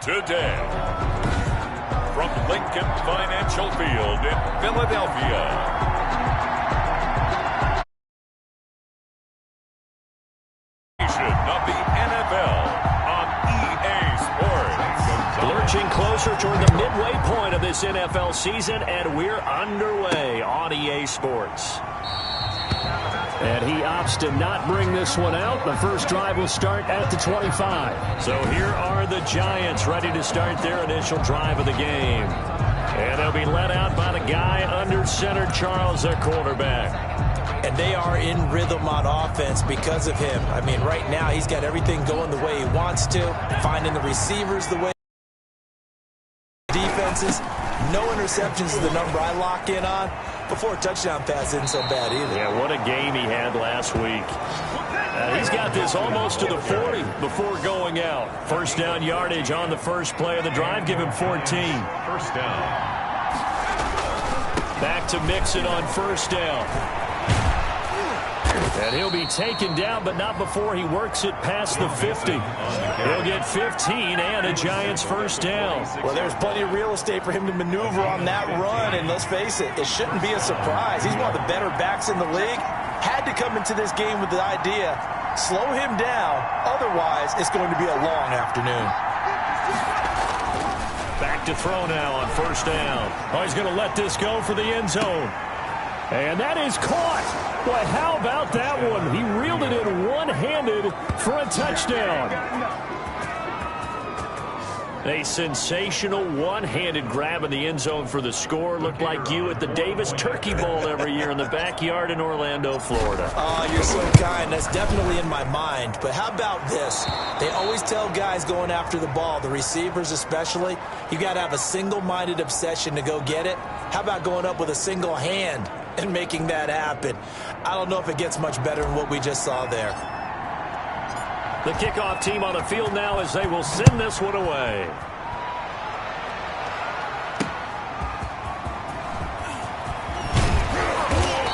today. From Lincoln Financial Field in Philadelphia. Of the NFL on EA Sports. Lurching closer toward the midway point of this NFL season, and we're underway on EA Sports. And he opts to not bring this one out. The first drive will start at the 25. So here are the Giants ready to start their initial drive of the game. And they'll be led out by the guy under center, Charles, their quarterback. And they are in rhythm on offense because of him. I mean, right now he's got everything going the way he wants to, finding the receivers the way defenses. No interceptions is the number I lock in on. Before a touchdown pass isn't so bad either. Yeah, what a game he had last week. He's got this almost to the 40 before going out. First down yardage on the first play of the drive. Give him 14. First down. Back to Mixon on first down. And he'll be taken down, but not before he works it past the 50. He'll get 15 and a Giants first down. Well, there's plenty of real estate for him to maneuver on that run, and let's face it, it shouldn't be a surprise. He's one of the better backs in the league. Had to come into this game with the idea, slow him down, otherwise it's going to be a long afternoon. Back to throw now on first down. Oh, he's going to let this go for the end zone. And that is caught. Boy, how about that one? He reeled it in one-handed for a touchdown. A sensational one-handed grab in the end zone for the score. Looked like you at the Davis Turkey Bowl every year in the backyard in Orlando, Florida. Oh, you're so kind. That's definitely in my mind. But how about this? They always tell guys going after the ball, the receivers especially, you got to have a single-minded obsession to go get it. How about going up with a single hand and making that happen? I don't know if it gets much better than what we just saw there. The kickoff team on the field now as they will send this one away.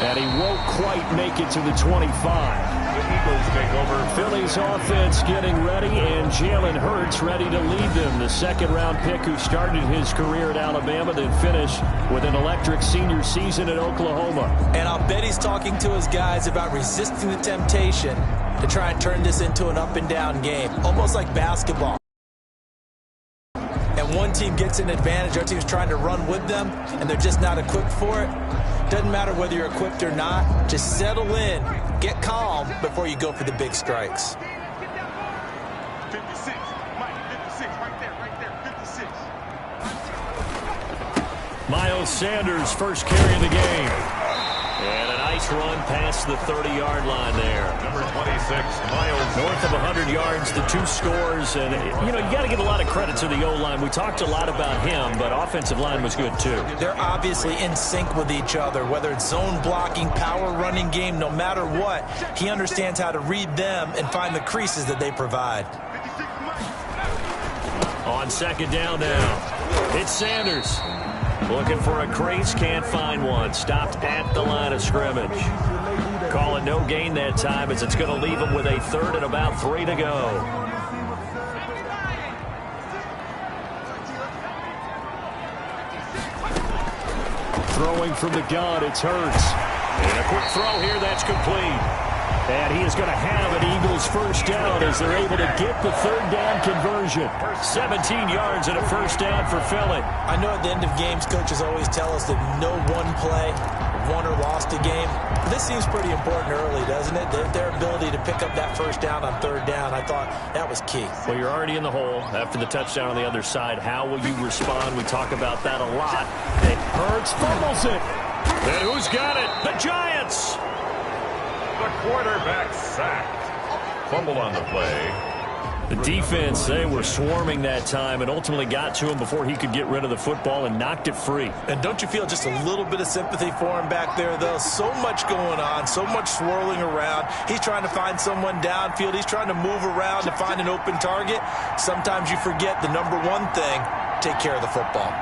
And he won't quite make it to the 25. The Eagles take over. Philly's offense getting ready, and Jalen Hurts ready to lead them. The second-round pick who started his career at Alabama, then finished with an electric senior season at Oklahoma. And I'll bet he's talking to his guys about resisting the temptation to try and turn this into an up-and-down game, almost like basketball. And one team gets an advantage, our team's trying to run with them, and they're just not equipped for it. Doesn't matter whether you're equipped or not. Just settle in, get calm before you go for the big strikes. 56, Mike, 56, right there, 56. Miles Sanders, first carry of the game. And a nice run past the 30-yard line there. Number 26, Miles. North of 100 yards, the two scores. And, you know, you got to give a lot of credit to the O-line. We talked a lot about him, but offensive line was good, too. They're obviously in sync with each other, whether it's zone blocking, power running game, no matter what. He understands how to read them and find the creases that they provide. On second down now, it's Sanders. Looking for a crease, can't find one. Stopped at the line of scrimmage. Call it no gain that time as it's going to leave him with a third and about 3 to go. Throwing from the gun, it's Hurts. And a quick throw here, that's complete. And he is going to have an Eagles first down as they're able to get the third down conversion. 17 yards and a first down for Philly. I know at the end of games, coaches always tell us that no one play won or lost a game. This seems pretty important early, doesn't it? Their ability to pick up that first down on third down, I thought that was key. Well, you're already in the hole after the touchdown on the other side. How will you respond? We talk about that a lot. And Hurts fumbles it. And who's got it? The Giants. The quarterback sacked. Fumble on the play. The defense, they were swarming that time and ultimately got to him before he could get rid of the football and knocked it free. And don't you feel just a little bit of sympathy for him back there, though? So much going on, so much swirling around. He's trying to find someone downfield. He's trying to move around to find an open target. Sometimes you forget the number one thing, take care of the football.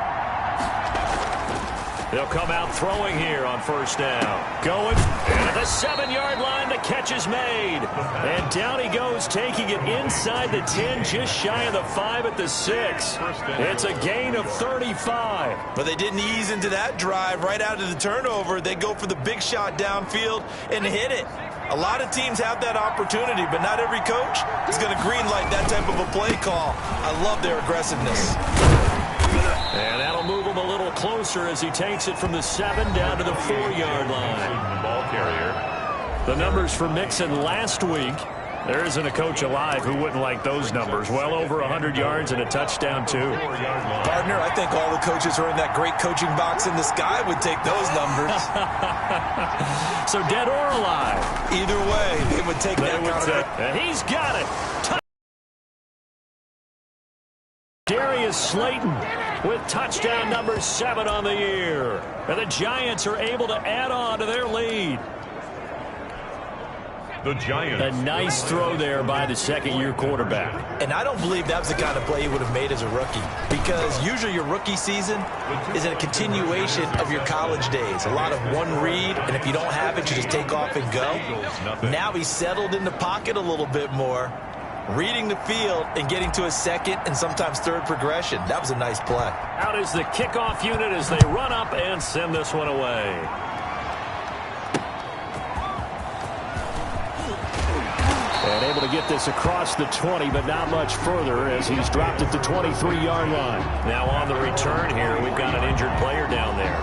They'll come out throwing here on first down. Going at the 7-yard line. The catch is made. And down he goes, taking it inside the 10, just shy of the 5 at the 6. It's a gain of 35. But they didn't ease into that drive right out of the turnover. They go for the big shot downfield and hit it. A lot of teams have that opportunity, but not every coach is going to greenlight that type of a play call. I love their aggressiveness. And that'll move him a little closer as he takes it from the 7 down to the 4-yard line. The ball carrier. The numbers for Mixon last week. There isn't a coach alive who wouldn't like those numbers. Well over 100 yards and a touchdown, too. Partner, I think all the coaches who are in that great coaching box in the sky would take those numbers. So dead or alive? Either way, they would take that. And he's got it. Darius Slayton with touchdown number 7 on the year. And the Giants are able to add on to their lead. The Giants. A nice throw there by the second-year quarterback. And I don't believe that was the kind of play he would have made as a rookie, because usually your rookie season is a continuation of your college days. A lot of one read, and if you don't have it, you just take off and go. Now he's settled in the pocket a little bit more, reading the field and getting to a second and sometimes third progression. That was a nice play. Out is the kickoff unit as they run up and send this one away. And able to get this across the 20, but not much further as he's dropped at the 23-yard line. Now on the return here, we've got an injured player down there.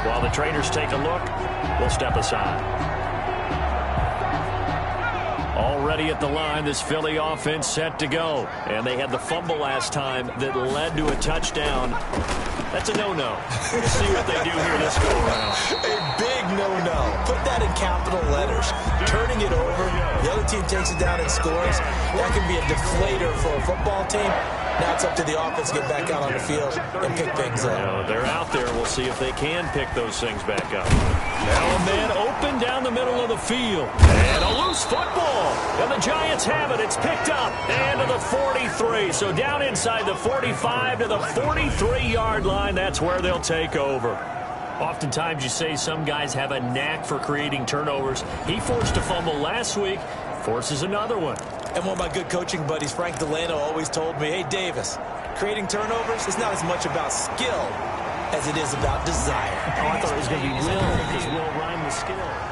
While the trainers take a look, we'll step aside. Already at the line, this Philly offense set to go. And they had the fumble last time that led to a touchdown. That's a no-no. We'll see what they do here this go-around. A big no-no. Put that in capital letters. Turning it over, the other team takes it down and scores. That can be a deflator for a football team. Now it's up to the offense to get back out on the field and pick things up. They're out there. We'll see if they can pick those things back up. Now a man open down the middle of the field. And a loose football. And the Giants have it. It's picked up. And to the 43. So down inside the 45 to the 43-yard line. That's where they'll take over. Oftentimes you say some guys have a knack for creating turnovers. He forced a fumble last week. Forces another one. And one of my good coaching buddies, Frank Delano, always told me, hey, Davis, creating turnovers is not as much about skill as it is about desire. Oh, I thought it was going to be will, because will rhyme with skill.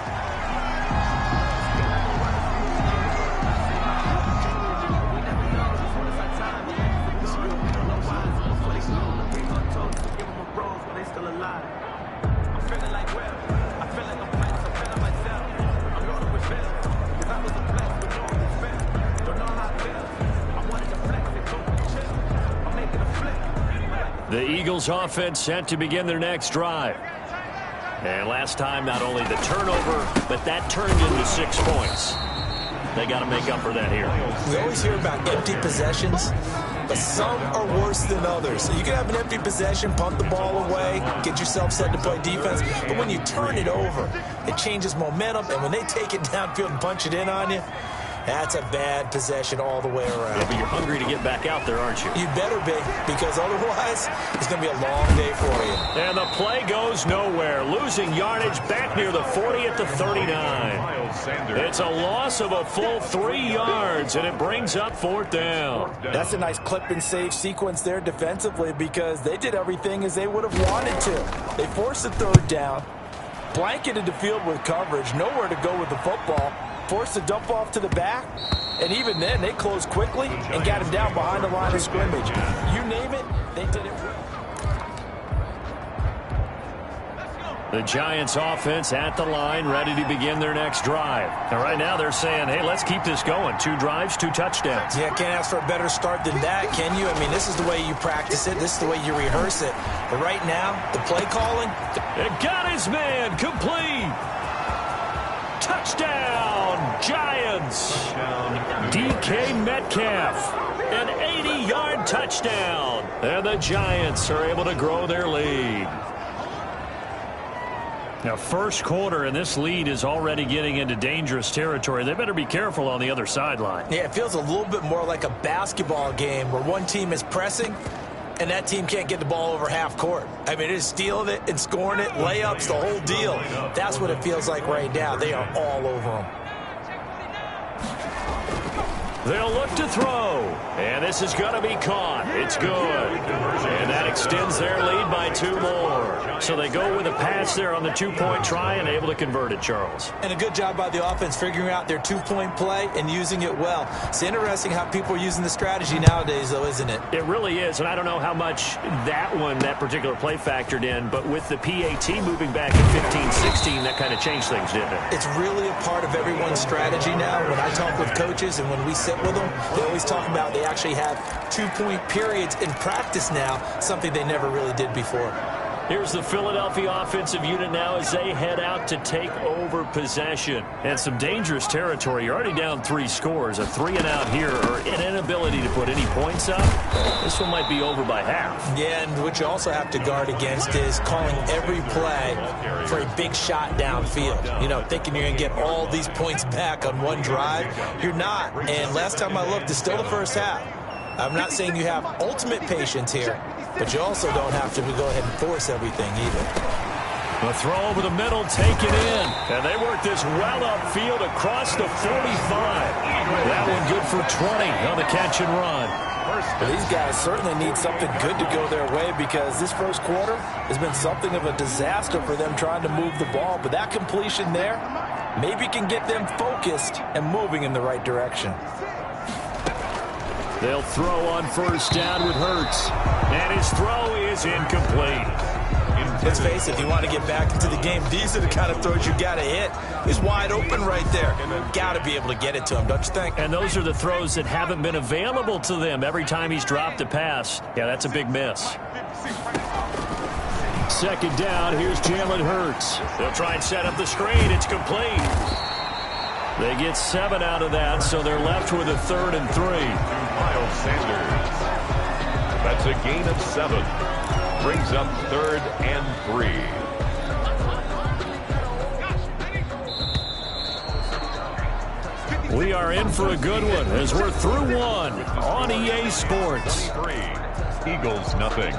The Eagles offense set to begin their next drive. And last time, not only the turnover, but that turned into 6 points. They got to make up for that here. We always hear about empty possessions, but some are worse than others. So you can have an empty possession, punt the ball away, get yourself set to play defense. But when you turn it over, it changes momentum. And when they take it downfield and punch it in on you, that's a bad possession all the way around. Yeah, but you're hungry to get back out there, aren't you? You better be, because otherwise it's going to be a long day for you. And the play goes nowhere. Losing yardage back near the 40 at the 39. It's a loss of a full 3 yards, and it brings up 4th down. That's a nice clip and save sequence there defensively, because they did everything as they would have wanted to. They forced the 3rd down, blanketed the field with coverage, nowhere to go with the football. Forced to dump off to the back, and even then, they closed quickly and got him down behind the line of scrimmage. You name it, they did it well. The Giants offense at the line, ready to begin their next drive. And right now, they're saying, hey, let's keep this going. 2 drives, 2 touchdowns. Yeah, can't ask for a better start than that, can you? I mean, this is the way you practice it. This is the way you rehearse it. But right now, the play calling. It got his man complete. Touchdown, Giants. DK Metcalf, an 80-yard touchdown. And the Giants are able to grow their lead. Now, first quarter, and this lead is already getting into dangerous territory. They better be careful on the other sideline. Yeah, it feels a little bit more like a basketball game where one team is pressing And that team can't get the ball over half court. I mean, it's stealing it and scoring it, layups, the whole deal. That's what it feels like right now. They are all over them. They'll look to throw, and this is going to be caught. It's good. And that extends their lead by 2 more. So they go with a pass there on the 2-point try and able to convert it, Charles. And a good job by the offense figuring out their 2-point play and using it well. It's interesting how people are using the strategy nowadays, though, isn't it? It really is, and I don't know how much that particular play factored in, but with the PAT moving back in 15-16, that kind of changed things, didn't it? It's really a part of everyone's strategy now. When I talk with coaches and when we sit with them, they always talk about they actually have 2-point periods in practice now, something they never really did before. Here's the Philadelphia offensive unit now as they head out to take over possession. And some dangerous territory. You're already down 3 scores. A 3-and-out here or an inability to put any points up. This one might be over by half. Yeah, and what you also have to guard against is calling every play for a big shot downfield. You know, thinking you're going to get all these points back on one drive. You're not. And last time I looked, it's still the first half. I'm not saying you have ultimate patience here, but you also don't have to go ahead and force everything either. The throw over the middle, taken in. And they work this well upfield across the 45. That one good for 20 on the catch and run. Well, these guys certainly need something good to go their way because this first quarter has been something of a disaster for them trying to move the ball. But that completion there maybe can get them focused and moving in the right direction. They'll throw on first down with Hurts. And his throw is incomplete. Let's face it, if you want to get back into the game, these are the kind of throws you got to hit. He's wide open right there. Got to be able to get it to him, don't you think? And those are the throws that haven't been available to them every time he's dropped a pass. Yeah, that's a big miss. Second down, here's Jalen Hurts. They'll try and set up the screen. It's complete. They get 7 out of that, so they're left with a 3rd and 3. Miles Sanders. That's a gain of 7. Brings up 3rd and 3. We are in for a good one as we're through one on EA Sports. 23. Eagles nothing.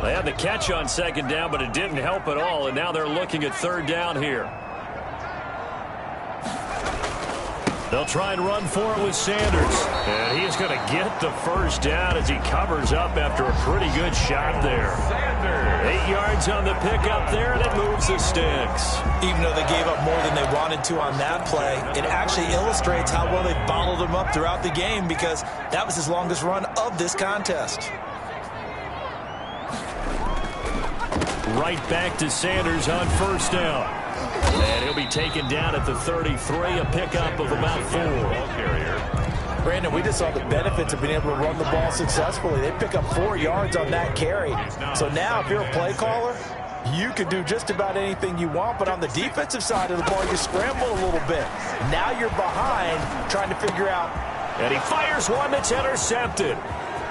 They had the catch on second down, but it didn't help at all, and now they're looking at 3rd down here. They'll try and run for it with Sanders. And he's going to get the first down as he covers up after a pretty good shot there. 8 yards on the pickup there, and it moves the sticks. Even though they gave up more than they wanted to on that play, it actually illustrates how well they bottled him up throughout the game because that was his longest run of this contest. Right back to Sanders on first down. And he'll be taken down at the 33, a pickup of about 4. Brandon, we just saw the benefits of being able to run the ball successfully. They pick up 4 yards on that carry. So now if you're a play caller, you can do just about anything you want. But on the defensive side of the ball, you scramble a little bit. Now you're behind trying to figure out. And he fires one that's intercepted.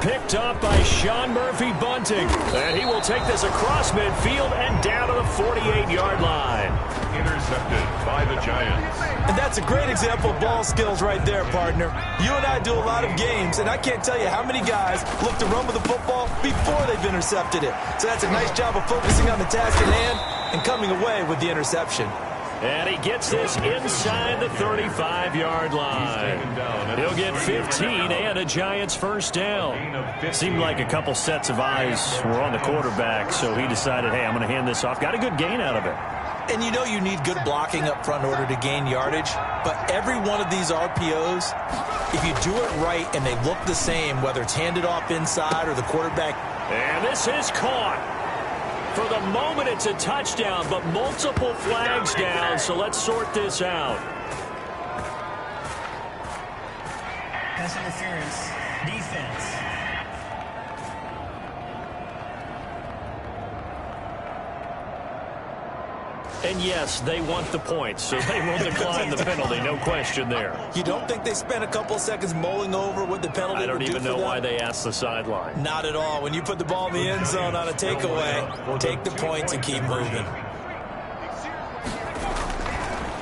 Picked up by Sean Murphy-Bunting. And he will take this across midfield and down to the 48-yard line. Intercepted by the Giants. And that's a great example of ball skills right there, partner. You and I do a lot of games, and I can't tell you how many guys look to run with the football before they've intercepted it. So that's a nice job of focusing on the task at hand and coming away with the interception. And he gets this inside the 35-yard line. He'll get 15 and a Giants first down. Seemed like a couple sets of eyes were on the quarterback, so he decided, hey, I'm going to hand this off. Got a good gain out of it. And you know you need good blocking up front in order to gain yardage, but every one of these RPOs, if you do it right and they look the same, whether it's handed off inside or the quarterback. And this is caught. For the moment, it's a touchdown, but multiple flags down, so let's sort this out. Pass interference, defense. And yes, they want the points, so they will decline the penalty, no question there. You don't think they spent a couple seconds mulling over what the penalty I don't would do even for know them? why they asked the sideline. Not at all. When you put the ball in the end zone on a takeaway, take the points and keep moving.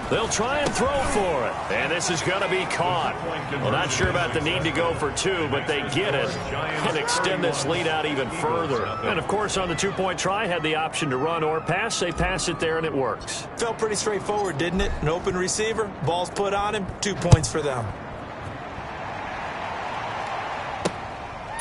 They'll try and throw for it. And this is going to be caught. Well, not sure about the need to go for two, but they get it and extend this lead out even further. And, of course, on the two-point try, had the option to run or pass. They pass it there, and it works. Felt pretty straightforward, didn't it? An open receiver, ball's put on him, 2 points for them.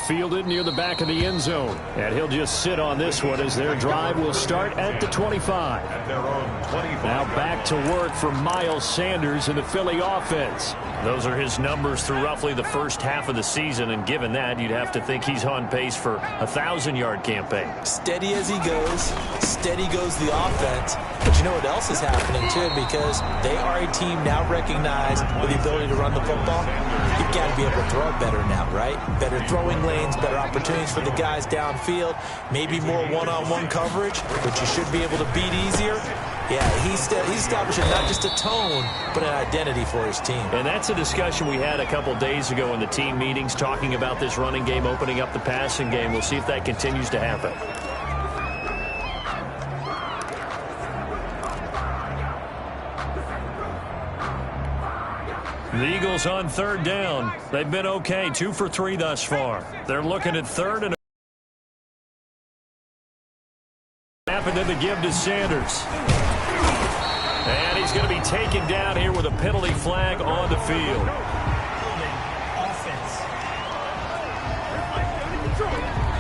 Fielded near the back of the end zone. And he'll just sit on this one as their drive will start at the 25. At their own 25. Now back to work for Miles Sanders in the Philly offense. Those are his numbers through roughly the first half of the season, and given that, you'd have to think he's on pace for a 1,000-yard campaign. Steady as he goes, steady goes the offense. But you know what else is happening, too, because they are a team now recognized with the ability to run the football. You've got to be able to throw it better now, right? Better throwing lanes, better opportunities for the guys downfield, maybe more one-on-one coverage, which you should be able to beat easier. Yeah, he's establishing not just a tone, but an identity for his team. And that's a discussion we had a couple days ago in the team meetings, talking about this running game, opening up the passing game. We'll see if that continues to happen. The Eagles on third down. They've been okay, 2 for 3 thus far. They're looking at third and happened to the give to Sanders. And he's going to be taken down here with a penalty flag on the field.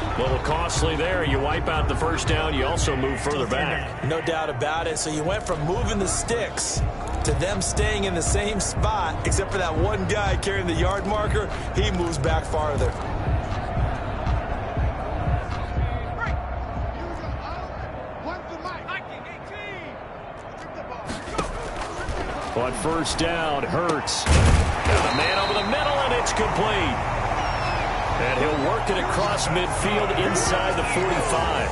A little costly there. You wipe out the first down. You also move further back. No doubt about it. So you went from moving the sticks to them staying in the same spot, except for that one guy carrying the yard marker. He moves back farther. On first down, Hurts. Got a man over the middle, and it's complete. And he'll work it across midfield inside the 45.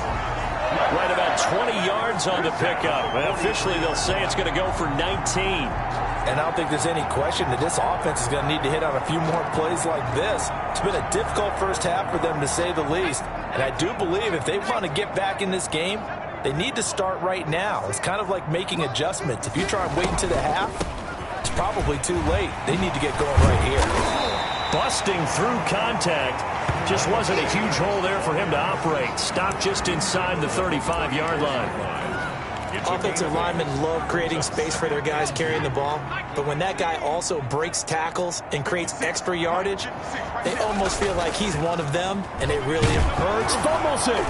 Right about 20 yards on the pickup. And officially, they'll say it's going to go for 19. And I don't think there's any question that this offense is going to need to hit on a few more plays like this. It's been a difficult first half for them, to say the least. And I do believe if they want to get back in this game, they need to start right now. It's kind of like making adjustments. If you try and wait until the half, it's probably too late. They need to get going right here. Busting through contact. Just wasn't a huge hole there for him to operate. Stopped just inside the 35-yard line. Offensive linemen love creating space for their guys carrying the ball, but when that guy also breaks tackles and creates extra yardage, they almost feel like he's one of them, and it really hurts. Fumbles it.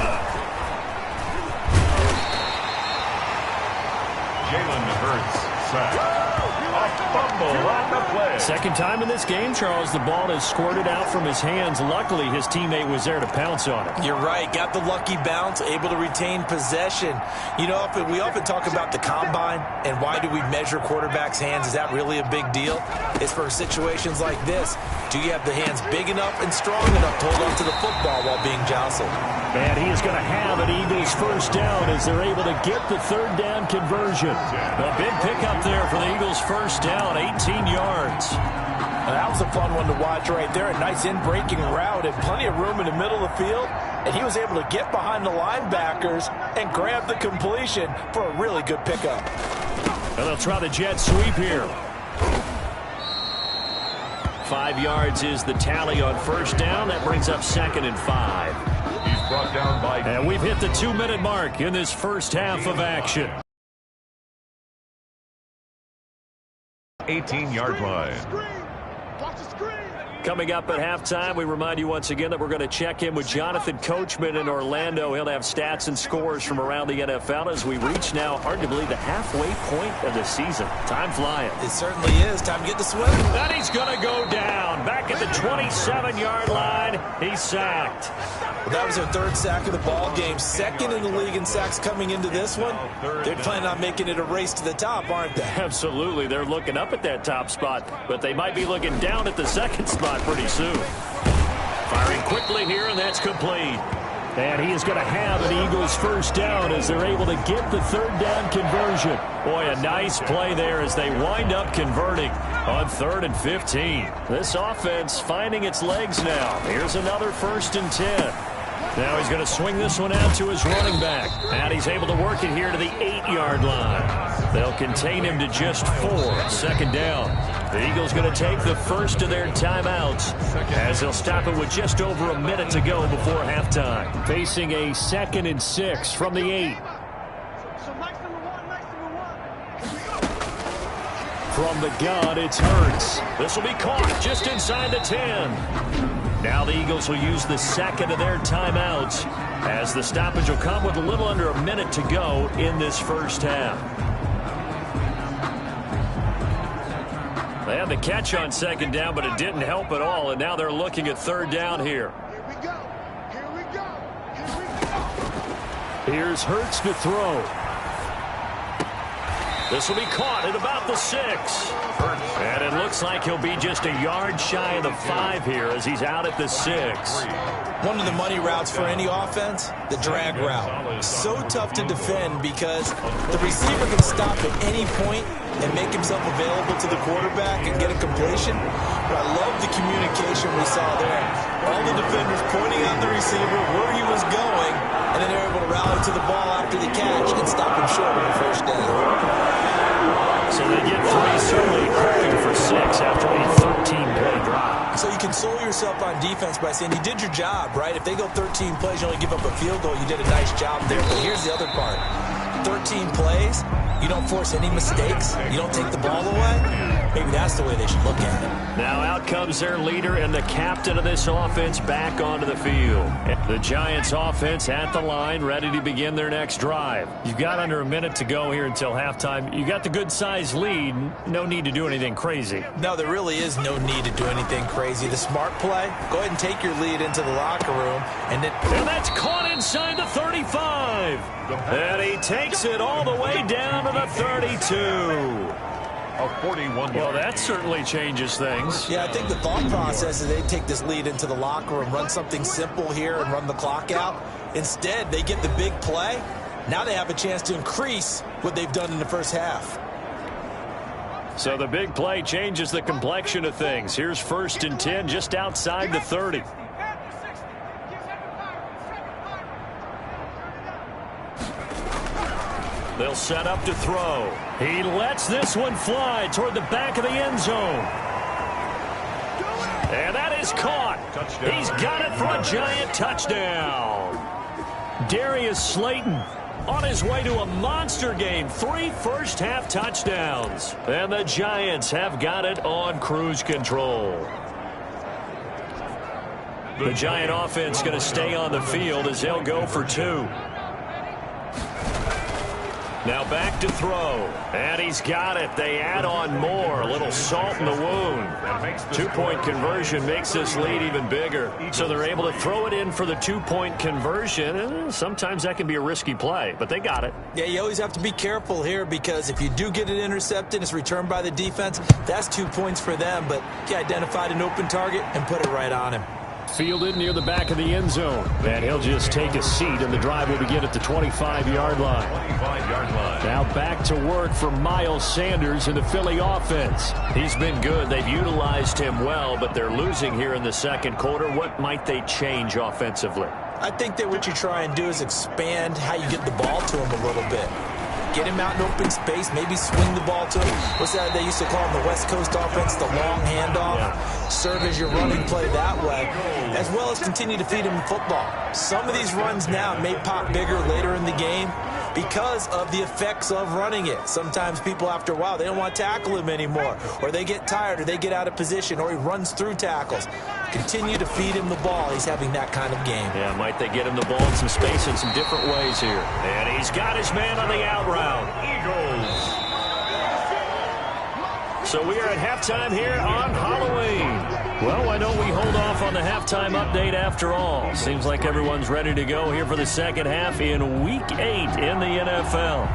Jalen Hurts sacked. A fumble on the play. Second time in this game, Charles, the ball has squirted out from his hands. Luckily, his teammate was there to pounce on it. You're right. Got the lucky bounce, able to retain possession. You know, we often talk about the combine and why do we measure quarterbacks' hands. Is that really a big deal? It's for situations like this. Do you have the hands big enough and strong enough to hold on to the football while being jostled? And he is going to have an Eagles first down as they're able to get the third down conversion. A big pickup there for the Eagles first down, 18 yards. And that was a fun one to watch right there. A nice in-breaking route and plenty of room in the middle of the field. And he was able to get behind the linebackers and grab the completion for a really good pickup. And they'll try the jet sweep here. 5 yards is the tally on first down. That brings up 2nd and 5. He's brought down by... And we've hit the 2-minute mark in this first half of action. 18-yard line. Coming up at halftime, we remind you once again that we're going to check in with Jonathan Coachman in Orlando. He'll have stats and scores from around the NFL as we reach now, hard to believe, the halfway point of the season. Time flying. It certainly is. Time to get to swim. And he's going to go down. Back at the 27-yard line. He's sacked. Well, that was their third sack of the ball game. Second in the league in sacks coming into this one. They're planning on making it a race to the top, aren't they? Absolutely. They're looking up at that top spot, but they might be looking down at the second spot pretty soon. Firing quickly here, and that's complete. And he is going to have an Eagles first down as they're able to get the third down conversion. Boy, a nice play there as they wind up converting on 3rd and 15. This offense finding its legs now. Here's another 1st and 10. Now he's going to swing this one out to his running back. And he's he's able to work it here to the 8-yard line. They'll contain him to just 4. Second down. The Eagles going to take the first of their timeouts as they'll stop it with just over a minute to go before halftime. Facing a 2nd and 6 from the 8. From the gun, it's Hurts. This will be caught just inside the 10. Now the Eagles will use the second of their timeouts as the stoppage will come with a little under a minute to go in this first half. They had the catch on second down, but it didn't help at all, and now they're looking at third down here. Here we go. Here we go. Here we go. Here's Hurts to throw. This will be caught at about the 6. And it looks like he'll be just a yard shy of the 5 here as he's out at the 6. One of the money routes for any offense, the drag route. So tough to defend because the receiver can stop at any point and make himself available to the quarterback and get a completion. But I love the communication we saw there. All the defenders pointing out the receiver where he was going, and then they're able to rally to the ball after the catch and stop him short of the first down. So they get 3, certainly hoping for 6 after a 13-play drive. So you console yourself on defense by saying you did your job, right? If they go 13 plays, you only give up a field goal, you did a nice job there. But here's the other part. 13 plays, you don't force any mistakes, you don't take the ball away. Maybe that's the way they should look at it. Now out comes their leader and the captain of this offense back onto the field. The Giants offense at the line, ready to begin their next drive. You've got under a minute to go here until halftime. You got the good-sized lead. No need to do anything crazy. No, there really is no need to do anything crazy. The smart play, go ahead and take your lead into the locker room. And that's caught inside the 35. And he takes it all the way down to the 32. Well, that certainly changes things. Yeah, I think the thought process is they take this lead into the locker room, run something simple here and run the clock out. Instead, they get the big play. Now they have a chance to increase what they've done in the first half. So the big play changes the complexion of things. Here's 1st and 10 just outside the 30. They'll set up to throw. He lets this one fly toward the back of the end zone. And that is caught. He's got it for a Giant touchdown. Darius Slayton on his way to a monster game. 3 first-half touchdowns. And the Giants have got it on cruise control. The Giant offense going to stay on the field as they'll go for 2. Now back to throw. And he's got it. They add on more. A little salt in the wound. 2-point conversion makes this lead even bigger. So they're able to throw it in for the 2-point conversion. Sometimes that can be a risky play, but they got it. Yeah, you always have to be careful here because if you do get it intercepted, it's returned by the defense. That's 2 points for them, but he identified an open target and put it right on him. Fielded near the back of the end zone. And he'll just take a seat, and the drive will begin at the 25-yard line. Now back to work for Miles Sanders in the Philly offense. He's been good. They've utilized him well, but they're losing here in the second quarter. What might they change offensively? I think that what you try and do is expand how you get the ball to him a little bit. Get him out in open space, maybe swing the ball to him. What's that they used to call in the West Coast offense, the long handoff? Yeah. Serve as your running play that way, as well as continue to feed him football. Some of these runs now may pop bigger later in the game because of the effects of running it. Sometimes people, after a while, they don't want to tackle him anymore, or they get tired, or they get out of position, or he runs through tackles. Continue to feed him the ball. He's having that kind of game. Yeah, might they get him the ball in some space in some different ways here. And he's got his man on the out route. Eagles. So we are at halftime here on Halloween. Well, why don't we hold off on the halftime update after all? Seems like everyone's ready to go here for the second half in Week 8 in the NFL.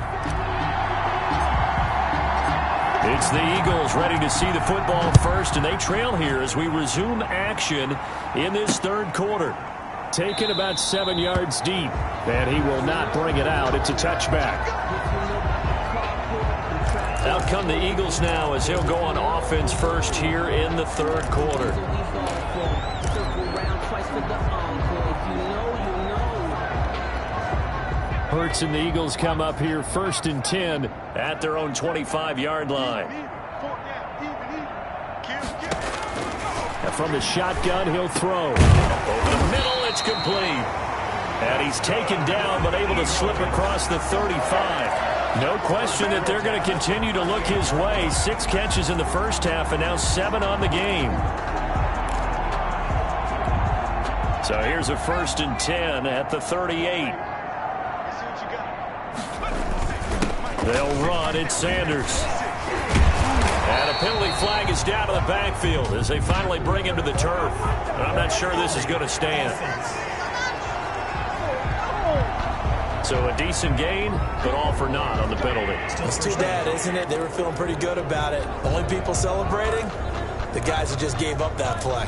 It's the Eagles ready to see the football first, and they trail here as we resume action in this third quarter. Taken about 7 yards deep, and he will not bring it out. It's a touchback. Out come the Eagles now as he'll go on offense first here in the third quarter. Hurts and the Eagles come up here 1st and 10 at their own 25-yard line. And from the shotgun, he'll throw. Over the middle, it's complete. And he's taken down, but able to slip across the 35. No question that they're going to continue to look his way. 6 catches in the first half, and now 7 on the game. So here's a 1st and 10 at the 38. They'll run. It's Sanders. And a penalty flag is down to the backfield as they finally bring him to the turf. And I'm not sure this is going to stand. So a decent gain, but all for naught on the penalty. It's too bad, isn't it? They were feeling pretty good about it. Only people celebrating, the guys who just gave up that play.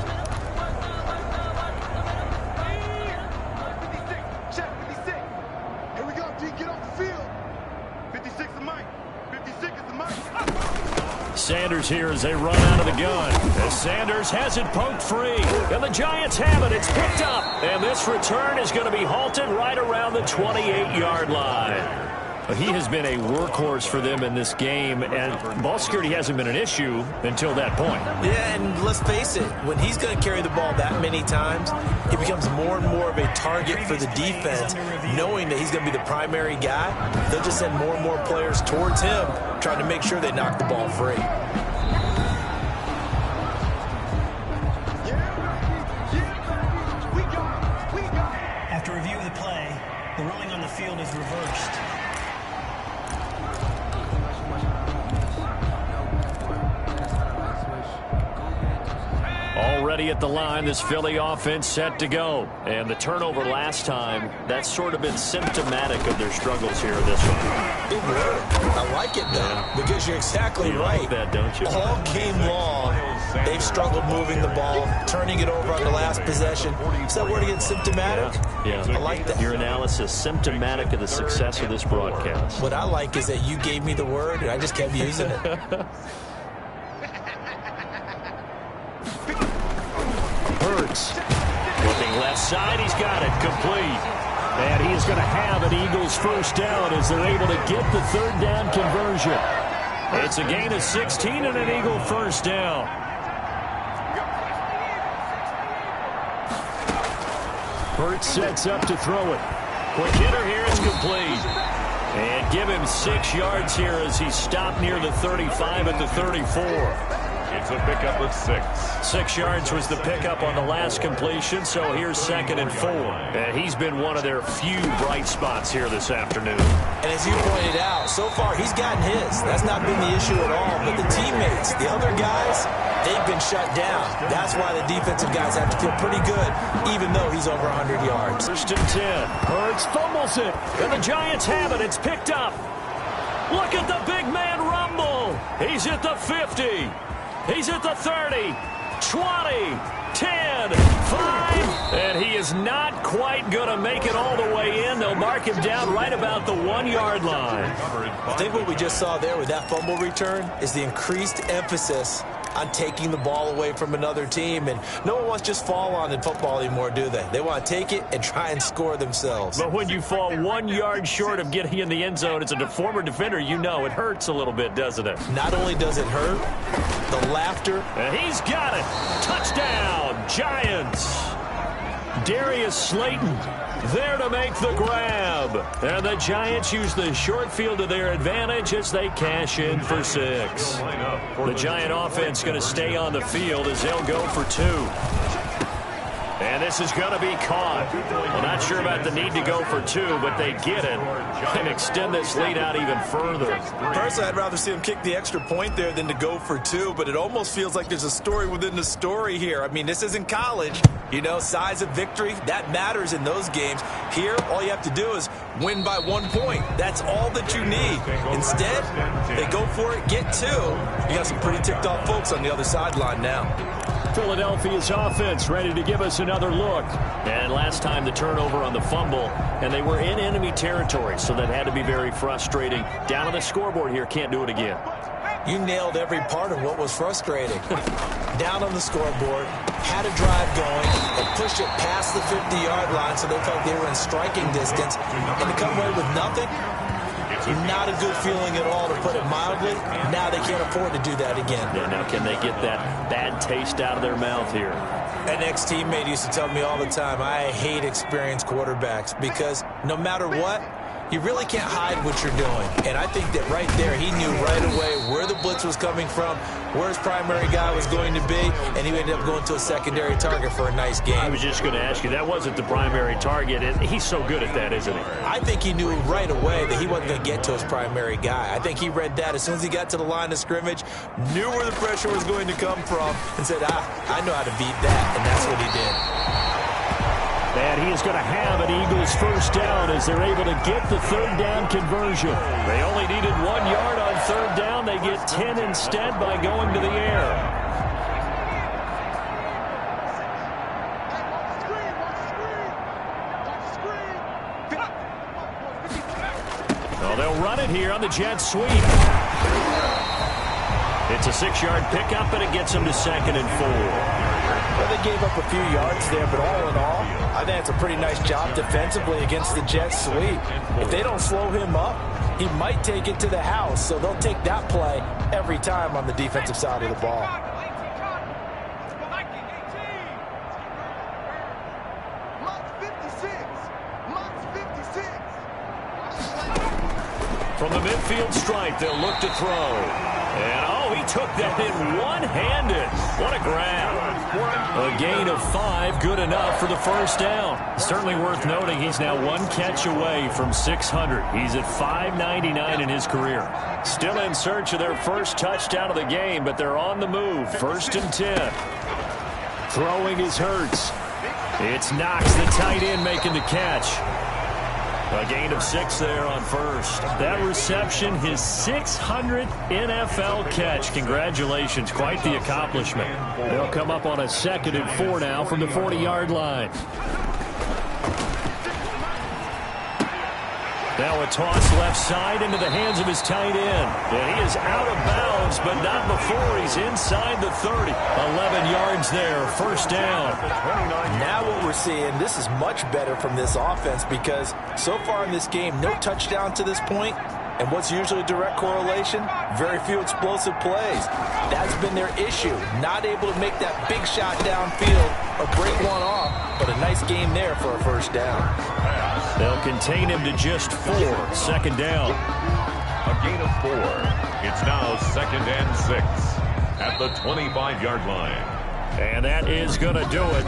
Here we go, D. Get off the field. 56 is Mike. 56 is the Mike. Sanders here as they run out of the gun. As Sanders has it poked free. And the Giants have it. It's picked up. And this return is going to be halted right around the 28-yard line. He has been a workhorse for them in this game, and ball security hasn't been an issue until that point. Yeah, and let's face it, when he's going to carry the ball that many times, he becomes more and more of a target for the defense, knowing that he's going to be the primary guy. They'll just send more and more players towards him, trying to make sure they knock the ball free. After review of the play, the ruling on the field is reversed. Already at the line, this Philly offense set to go. And the turnover last time, that's sort of been symptomatic of their struggles here in this one. It worked. I like it, though, because you're exactly right. Like that, don't you? All game long, they've struggled moving the ball, turning it over on the last possession. Is that word again, symptomatic? Yeah. I like that. Your analysis, symptomatic of the success of this broadcast. What I like is that you gave me the word, and I just kept using it. Hurts. Looking left side, he's got it. Complete. And he's going to have an Eagles first down as they're able to get the 3rd down conversion. It's a gain of 16 and an Eagle first down. Hurts sets up to throw it. Quick hitter here, it's complete. And give him 6 yards here as he stopped near the 35 at the 34. It's a pickup of 6. 6 yards was the pickup on the last completion, so here's 2nd and 4. And he's been one of their few bright spots here this afternoon. And as you pointed out, so far he's gotten his. That's not been the issue at all. But the teammates, the other guys, they've been shut down. That's why the defensive guys have to feel pretty good, even though he's over 100 yards. 1st and 10. Hurts fumbles it. And the Giants have it. It's picked up. Look at the big man rumble. He's at the 50. He's at the 30, 20, 10, 5, and he is not quite going to make it all the way in. They'll mark him down right about the 1-yard line. I think what we just saw there with that fumble return is the increased emphasis on taking the ball away from another team. And no one wants to just fall on in football anymore, do they? They want to take it and try and score themselves. But when you fall 1 yard short of getting in the end zone as a former defender, you know it hurts a little bit, doesn't it? Not only does it hurt, the laughter. And he's got it. Touchdown, Giants. Darius Slayton there to make the grab. And the Giants use the short field to their advantage as they cash in for 6. The Giant offense going to stay on the field as they'll go for 2. And this is going to be caught. I'm not sure about the need to go for 2, but they get it and extend this lead out even further. Personally, I'd rather see them kick the extra point there than to go for 2, but it almost feels like there's a story within the story here. I mean, this isn't college. You know, size of victory, that matters in those games. Here, all you have to do is win by 1 point. That's all that you need. Instead, they go for it, get 2. You got some pretty ticked off folks on the other sideline now. Philadelphia's offense ready to give us another look. And last time the turnover on the fumble, and they were in enemy territory, so that had to be very frustrating. Down on the scoreboard here, can't do it again. You nailed every part of what was frustrating. Down on the scoreboard, had a drive going, but pushed it past the 50-yard line so they felt they were in striking distance. And to come away with nothing, not a good feeling at all, to put it mildly. Now they can't afford to do that again. Yeah, now can they get that bad taste out of their mouth here? An ex-teammate used to tell me all the time, I hate experienced quarterbacks because no matter what, you really can't hide what you're doing. And I think that right there, he knew right away where the blitz was coming from, where his primary guy was going to be, and he ended up going to a secondary target for a nice game. I was just going to ask you, that wasn't the primary target, and he's so good at that, isn't he? I think he knew right away that he wasn't going to get to his primary guy. I think he read that as soon as he got to the line of scrimmage, knew where the pressure was going to come from, and said, I know how to beat that, and that's what he did. And he is going to have an Eagles first down as they're able to get the third down conversion. They only needed 1 yard on third down. They get 10 instead by going to the air. Well, they'll run it here on the jet sweep. It's a 6-yard pickup, and it gets them to 2nd and 4. Well, they gave up a few yards there, but all in all, I think it's a pretty nice job defensively against the jet sweep. If they don't slow him up, he might take it to the house, so they'll take that play every time on the defensive side of the ball. From the midfield stripe, they'll look to throw. And, he took that in one-handed. What a grab. A gain of 5, good enough for the first down. Certainly worth noting he's now 1 catch away from 600. He's at 599 in his career. Still in search of their first touchdown of the game, but they're on the move. 1st and 10. Throwing is Hurts. It's Knox, the tight end, making the catch. A gain of 6 there on first. That reception, his 600th NFL catch. Congratulations. Quite the accomplishment. They'll come up on a 2nd and 4 now from the 40-yard line. Now a toss left side into the hands of his tight end. And he is out of bounds, but not before he's inside the 30. 11 yards there, first down. Now what we're seeing, this is much better from this offense because so far in this game, no touchdown to this point. And what's usually a direct correlation? Very few explosive plays. That's been their issue. Not able to make that big shot downfield or break one off, but a nice game there for a first down. They'll contain him to just 4. 2nd down. A gain of 4. It's now 2nd and 6 at the 25-yard line. And that is going to do it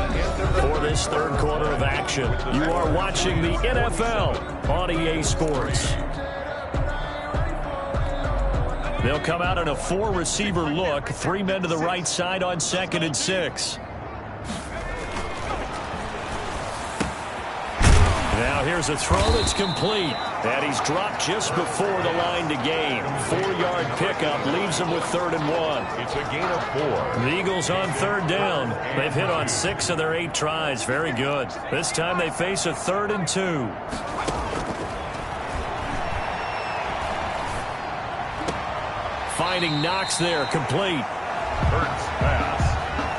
for this third quarter of action. You are watching the NFL on EA Sports. They'll come out in a 4-receiver look. 3 men to the right side on 2nd and 6. Now here's a throw that's complete. And he's dropped just before the line to gain. 4-yard pickup leaves him with 3rd and 1. It's a gain of 4. The Eagles on 3rd down. They've hit on 6 of their 8 tries. Very good. This time they face a 3rd and 2. Finding Knox there, complete. Hurts pass.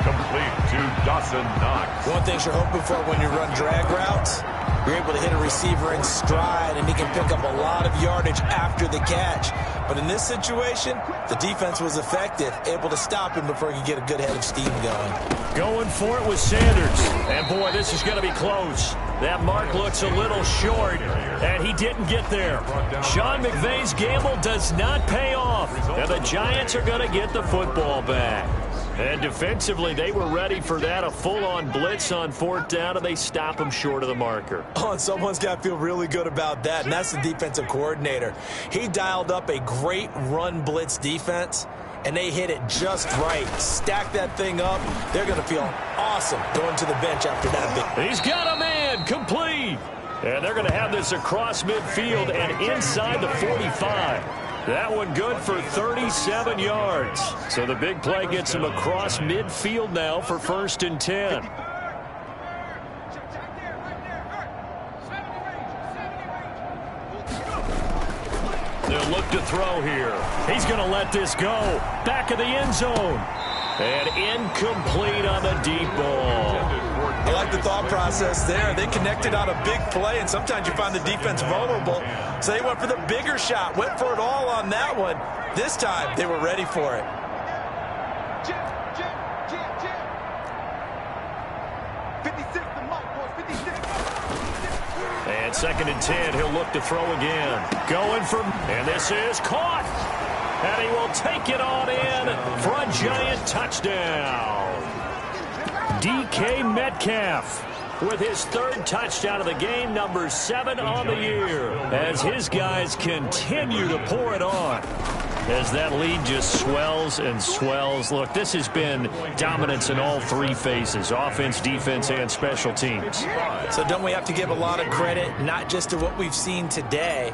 Complete to Dawson Knox. One thing you're hoping for when you run drag routes, you're able to hit a receiver in stride, and he can pick up a lot of yardage after the catch. But in this situation, the defense was effective, able to stop him before he could get a good head of steam going. Going for it with Sanders. And, boy, this is going to be close. That mark looks a little short, and he didn't get there. Sean McVay's gamble does not pay off, and the Giants are going to get the football back. And defensively, they were ready for that, a full-on blitz on 4th down, and they stop him short of the marker. Oh, and someone's got to feel really good about that, and that's the defensive coordinator. He dialed up a great run blitz defense, and they hit it just right. Stack that thing up. They're going to feel awesome going to the bench after that. He's got a man, complete. And they're going to have this across midfield and inside the 45. That one good for 37 yards. So the big play gets him across midfield now for 1st and 10. He'll look to throw here. He's going to let this go. Back of the end zone. And incomplete on the deep ball. I like the thought process there. They connected on a big play, and sometimes you find the defense vulnerable. So they went for the bigger shot, went for it all on that one. This time, they were ready for it. And 2nd and 10, he'll look to throw again. Going for, and this is caught. And he will take it on in for a giant touchdown. DK Metcalf with his 3rd touchdown of the game, number 7 on the year, as his guys continue to pour it on. As that lead just swells and swells. Look, this has been dominance in all 3 phases, offense, defense, and special teams. So don't we have to give a lot of credit, not just to what we've seen today,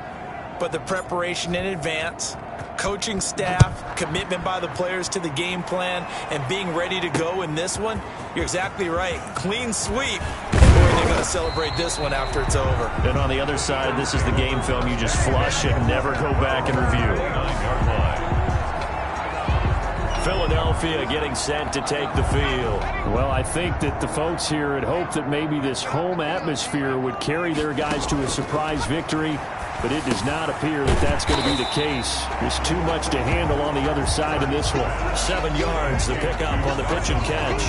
but the preparation in advance, coaching staff, commitment by the players to the game plan, and being ready to go in this one? You're exactly right. Clean sweep. Boy, they're going to celebrate this one after it's over. And on the other side, this is the game film you just flush and never go back and review. Philadelphia getting set to take the field. Well, I think that the folks here had hoped that maybe this home atmosphere would carry their guys to a surprise victory, but it does not appear that that's going to be the case. There's too much to handle on the other side of this one. 7 yards, the pickup on the pitch and catch.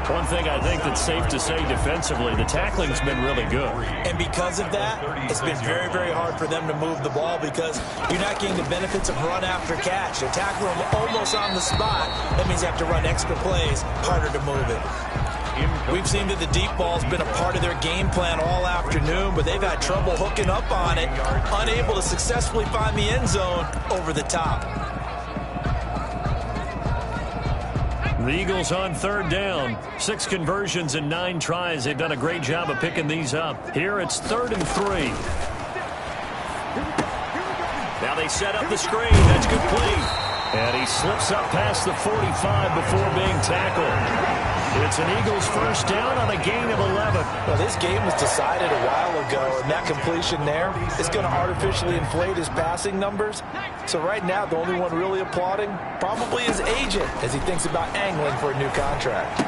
One thing I think that's safe to say defensively, the tackling's been really good. And because of that, it's been very, very hard for them to move the ball because you're not getting the benefits of run after catch. They're tackling them almost on the spot. That means you have to run extra plays, harder to move it. We've seen that the deep ball's been a part of their game plan all afternoon, but they've had trouble hooking up on it, unable to successfully find the end zone over the top. The Eagles on 3rd down. 6 conversions and 9 tries. They've done a great job of picking these up. Here it's 3rd and 3. Now they set up the screen. That's complete. And he slips up past the 45 before being tackled. It's an Eagles 1st down on a gain of 11. Well, this game was decided a while ago, and that completion there is going to artificially inflate his passing numbers. So right now, the only one really applauding probably his agent as he thinks about angling for a new contract.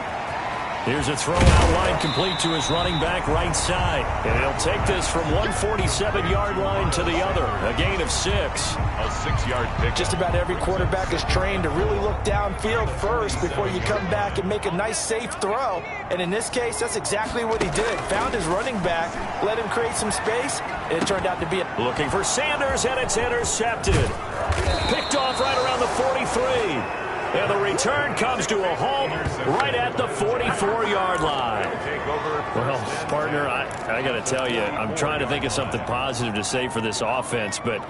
Here's a throw out line complete to his running back right side. And he'll take this from 147-yard line to the other. A gain of 6. A 6-yard pick. Just about every quarterback is trained to really look downfield first before you come back and make a nice, safe throw. And in this case, that's exactly what he did. Found his running back, let him create some space, and it turned out to be a... Looking for Sanders, and it's intercepted. Picked off right around the 43. And the return comes to a halt right at the 44-yard line. Well, partner, I got to tell you, I'm trying to think of something positive to say for this offense, but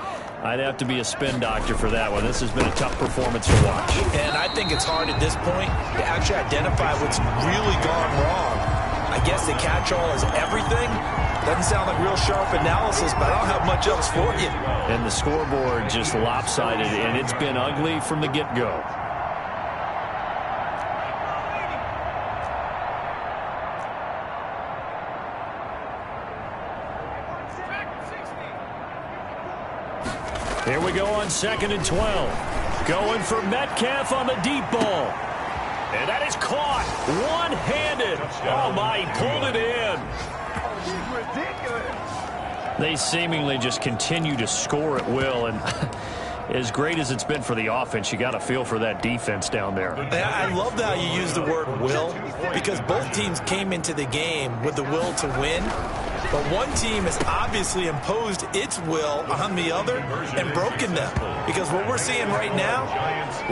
I'd have to be a spin doctor for that one. This has been a tough performance to watch. And I think it's hard at this point to actually identify what's really gone wrong. I guess the catch-all is everything. Doesn't sound like real sharp analysis, but I don't have much else for you. And the scoreboard just lopsided, and it's been ugly from the get-go. Here we go on 2nd and 12. Going for Metcalf on the deep ball. And that is caught. One-handed. Oh, my, he pulled it in. They seemingly just continue to score at will. And as great as it's been for the offense, you got to feel for that defense down there. I love how you use the word will, because both teams came into the game with the will to win. But one team has obviously imposed its will on the other and broken them. Because what we're seeing right now,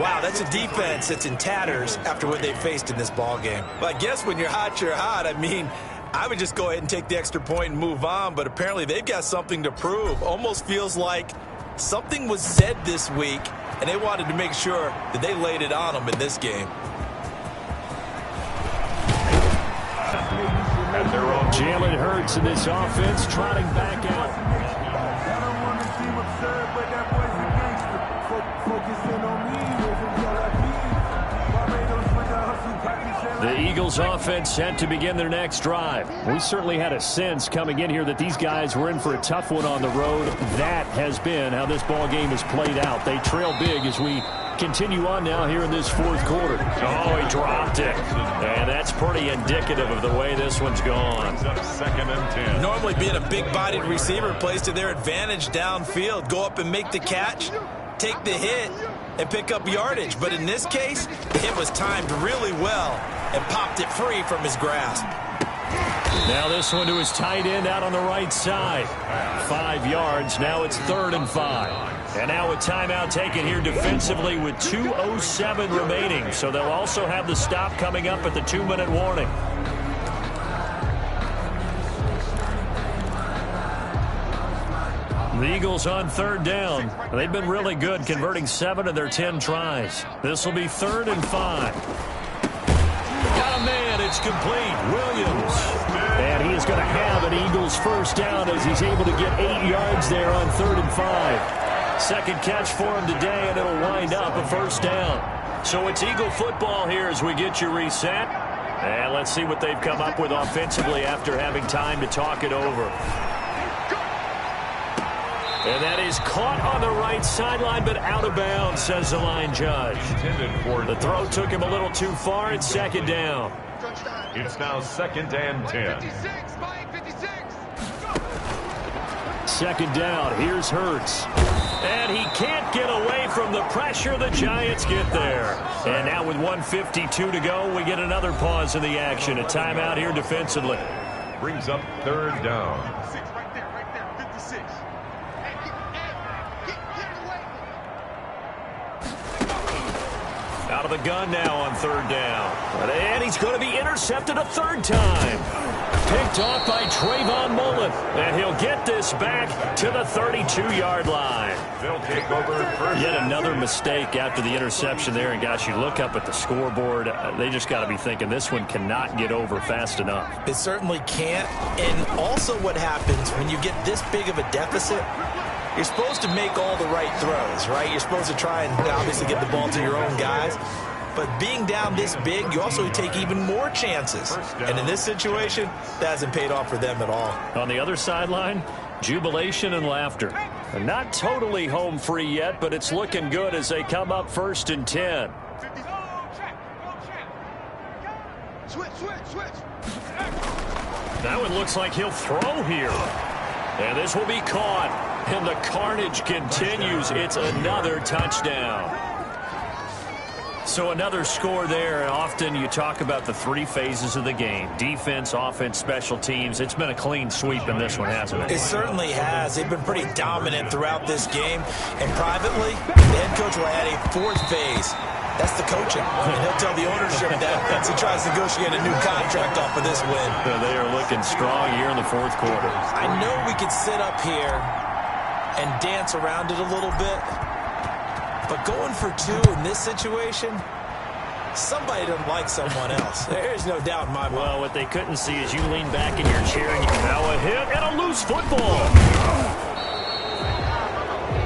wow, that's a defense that's in tatters after what they faced in this ballgame. But I guess when you're hot, you're hot. I mean, I would just go ahead and take the extra point and move on. But apparently they've got something to prove. Almost feels like something was said this week, and they wanted to make sure that they laid it on them in this game. Jalen Hurts in this offense trotting back out. I don't want to seem absurd, but that boy's a gangster. Focusing on me, from Tel Aviv. Barbados with the hustle, pocket shell The Eagles offense set to begin their next drive. We certainly had a sense coming in here that these guys were in for a tough one on the road. That has been how this ball game has played out. They trail big as we continue on now here in this fourth quarter. Oh, he dropped it. And that's pretty indicative of the way this one's gone. Second and 10. Normally being a big-bodied receiver plays to their advantage downfield. Go up and make the catch, take the hit, and pick up yardage. But in this case, the hit was timed really well and popped it free from his grasp. Now this one to his tight end out on the right side. 5 yards. Now it's 3rd and 5. And now a timeout taken here defensively with 2:07 remaining. So they'll also have the stop coming up at the 2-minute warning. The Eagles on 3rd down. They've been really good, converting 7 of their 10 tries. This will be 3rd and 5. Got a man. It's complete. Williams. And he is going to have an Eagles first down as he's able to get 8 yards there on 3rd and 5. Second catch for him today, and it'll wind up a first down. So it's Eagle football here as we get you reset. And let's see what they've come up with offensively after having time to talk it over. And that is caught on the right sideline, but out of bounds, says the line judge. The throw took him a little too far. It's 2nd down. It's now 2nd and 10. 2nd down. Here's Hurts. And he can't get away from the pressure. The Giants get there. And now with 1:52 to go, we get another pause in the action. A timeout here defensively. Brings up 3rd down. Right there, 56. Out of the gun now on 3rd down. And he's going to be intercepted a 3rd time. Picked off by Trayvon Mullen. And he'll get this back to the 32-yard line. They'll take over first. Yet another mistake after the interception there. And, gosh, you look up at the scoreboard. They just got to be thinking this one cannot get over fast enough. It certainly can't. And also what happens when you get this big of a deficit, you're supposed to make all the right throws, right? You're supposed to try and obviously get the ball to your own guys. But being down this big, you also take even more chances. And in this situation, that hasn't paid off for them at all. On the other sideline, jubilation and laughter. Not totally home free yet, but it's looking good as they come up 1st and 10. Switch. That one looks like he'll throw here. And this will be caught. And the carnage continues. It's another touchdown. So another score there. Often you talk about the 3 phases of the game. Defense, offense, special teams. It's been a clean sweep in this one, hasn't it? It certainly has. They've been pretty dominant throughout this game. And privately, the head coach will add a 4th phase. That's the coaching. And he'll tell the ownership that as he tries to negotiate a new contract off of this win. They are looking strong here in the 4th quarter. I know we could sit up here and dance around it a little bit. But going for 2 in this situation, somebody doesn't like someone else. There's no doubt in my mind. Well, what they couldn't see is you lean back in your chair and you now a hit and a loose football.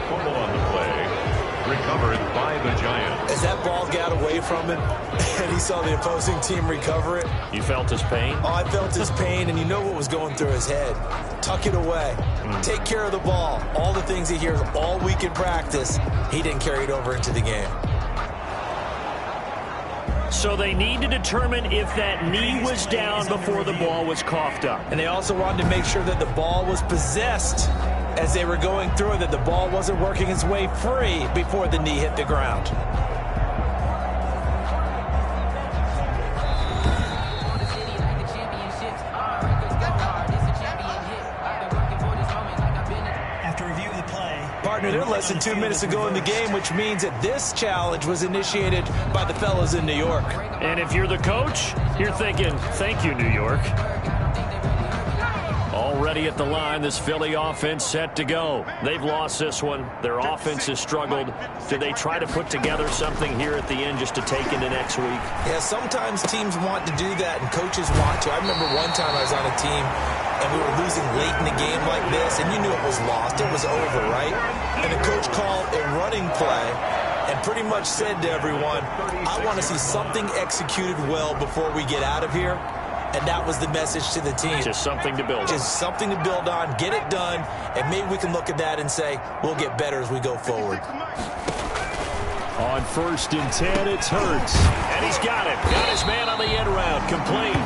Fumble on the play. Recovered by the Giants. As that ball got away from him and he saw the opposing team recover it. You felt his pain? Oh, I felt his pain, and you know what was going through his head. Tuck it away. Take care of the ball. All the things he hears all week in practice, he didn't carry it over into the game. So they need to determine if that knee was down before the ball was coughed up. And they also wanted to make sure that the ball was possessed as they were going through it, that the ball wasn't working its way free before the knee hit the ground. Partner, they're less than 2 minutes ago in the game, which means that this challenge was initiated by the fellas in New York. And if you're the coach, you're thinking, thank you, New York. Already at the line, this Philly offense set to go. They've lost this one. Their offense has struggled. Do they try to put together something here at the end just to take into next week? Yeah, sometimes teams want to do that and coaches want to. I remember one time I was on a team and we were losing late in a game like this, and you knew it was lost. It was over, right? And the coach called a running play and pretty much said to everyone, I want to see something executed well before we get out of here. And that was the message to the team. Just something to build on. Just something to build on, get it done, and maybe we can look at that and say, we'll get better as we go forward. On 1st and 10, it's Hurts. And he's got it. Got his man on the end route. Complete.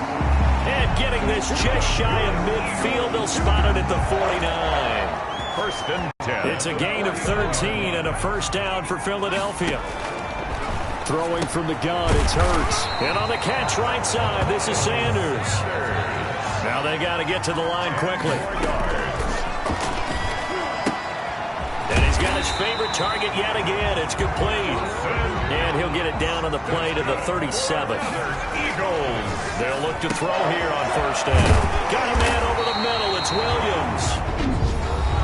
And getting this just shy of midfield. They'll spot it at the 49. 1st and 10. It's a gain of 13 and a first down for Philadelphia. Throwing from the gun, it's Hurts. And on the catch right side, this is Sanders. Now they got to get to the line quickly. And he's got his favorite target yet again. It's complete. And he'll get it down on the play to the 37th. Eagles. They'll look to throw here on 1st down. Got a man over the middle. It's Williams.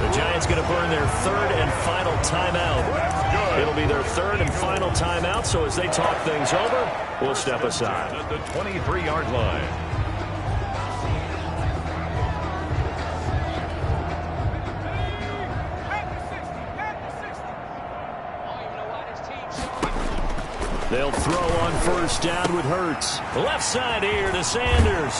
The Giants going to burn their 3rd and final timeout. It'll be their 3rd and final timeout, so as they talk things over, we'll step aside. At the 23-yard line. They'll throw on 1st down with Hurts. Left side here to Sanders.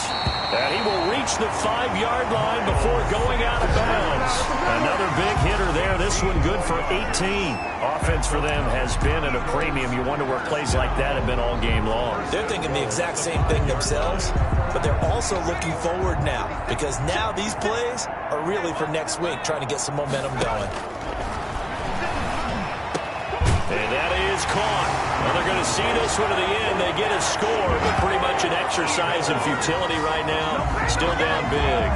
And he will reach the 5-yard line before going out of bounds. Another big hitter there. This one good for 18. Offense for them has been at a premium. You wonder where plays like that have been all game long. They're thinking the exact same thing themselves, but they're also looking forward now, because now these plays are really for next week, trying to get some momentum going. And that is caught. Well, they're going to see this one to the end. They get a score, but pretty much an exercise in futility right now. Still down big.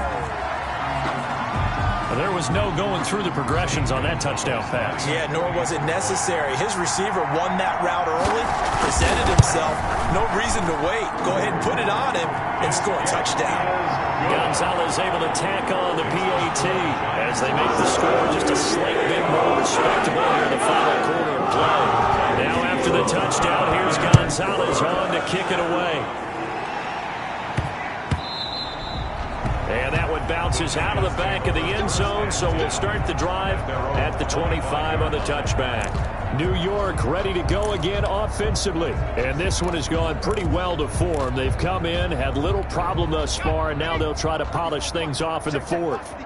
Well, there was no going through the progressions on that touchdown pass. Yeah, nor was it necessary. His receiver won that route early, presented himself. No reason to wait. Go ahead and put it on him and score a touchdown. Gonzalez able to tack on the PAT as they make the score just a slight bit more respectable here in the final quarter of play. Now after the touchdown, here's Gonzalez on to kick it away. And that one bounces out of the back of the end zone, so we'll start the drive at the 25 on the touchback. New York ready to go again offensively. And this one has gone pretty well to form. They've come in, had little problem thus far, and now they'll try to polish things off in the 4th.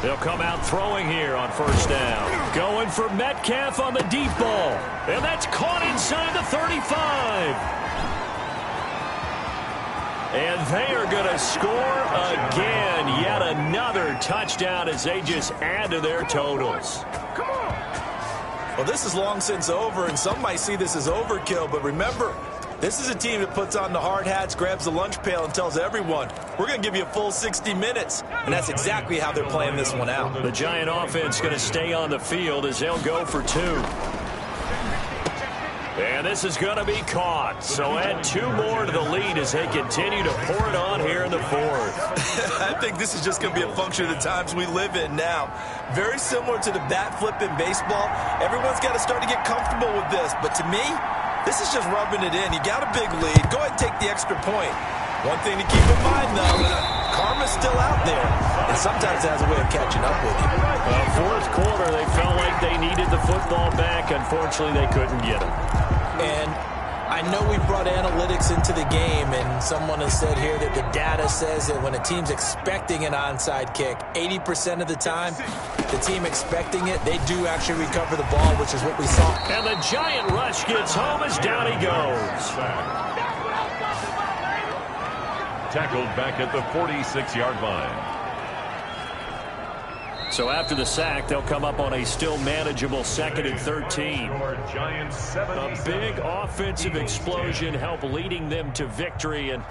They'll come out throwing here on 1st down. Going for Metcalf on the deep ball. And that's caught inside the 35. And they are going to score again. Yet another touchdown as they just add to their totals. Come on. Well, this is long since over, and some might see this as overkill. But remember, this is a team that puts on the hard hats, grabs the lunch pail, and tells everyone, we're going to give you a full 60 minutes. And that's exactly how they're playing this one out. The Giant offense going to stay on the field as they'll go for 2. And this is going to be caught. So add 2 more to the lead as they continue to pour it on here in the 4th. I think this is just going to be a function of the times we live in now. Very similar to the bat flip in baseball. Everyone's got to start to get comfortable with this. But to me, this is just rubbing it in. You got a big lead. Go ahead and take the extra point. One thing to keep in mind, though, karma's still out there, and sometimes it has a way of catching up with you. 4th quarter, they felt like they needed the football back. Unfortunately, they couldn't get it. And I know we brought analytics into the game, and someone has said here that the data says that when a team's expecting an onside kick, 80% of the time, the team expecting it, they do actually recover the ball, which is what we saw. And the Giant rush gets home as down he goes. Tackled back at the 46-yard line. So after the sack, they'll come up on a still manageable 2nd and 13. A big offensive explosion helped leading them to victory. And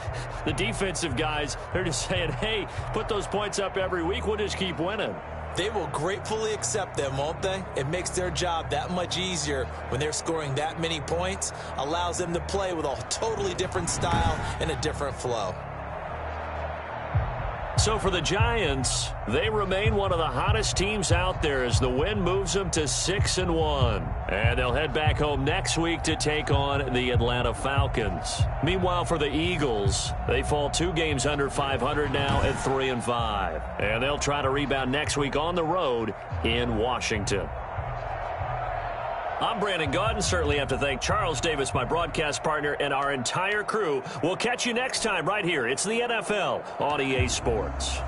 the defensive guys, they're just saying, hey, put those points up every week. We'll just keep winning. They will gratefully accept them, won't they? It makes their job that much easier when they're scoring that many points. Allows them to play with a totally different style and a different flow. So for the Giants, they remain one of the hottest teams out there as the win moves them to 6-1. And they'll head back home next week to take on the Atlanta Falcons. Meanwhile, for the Eagles, they fall 2 games under 500 now at 3-5. And they'll try to rebound next week on the road in Washington. I'm Brandon Gaudin. Certainly have to thank Charles Davis, my broadcast partner, and our entire crew. We'll catch you next time right here. It's the NFL on EA Sports.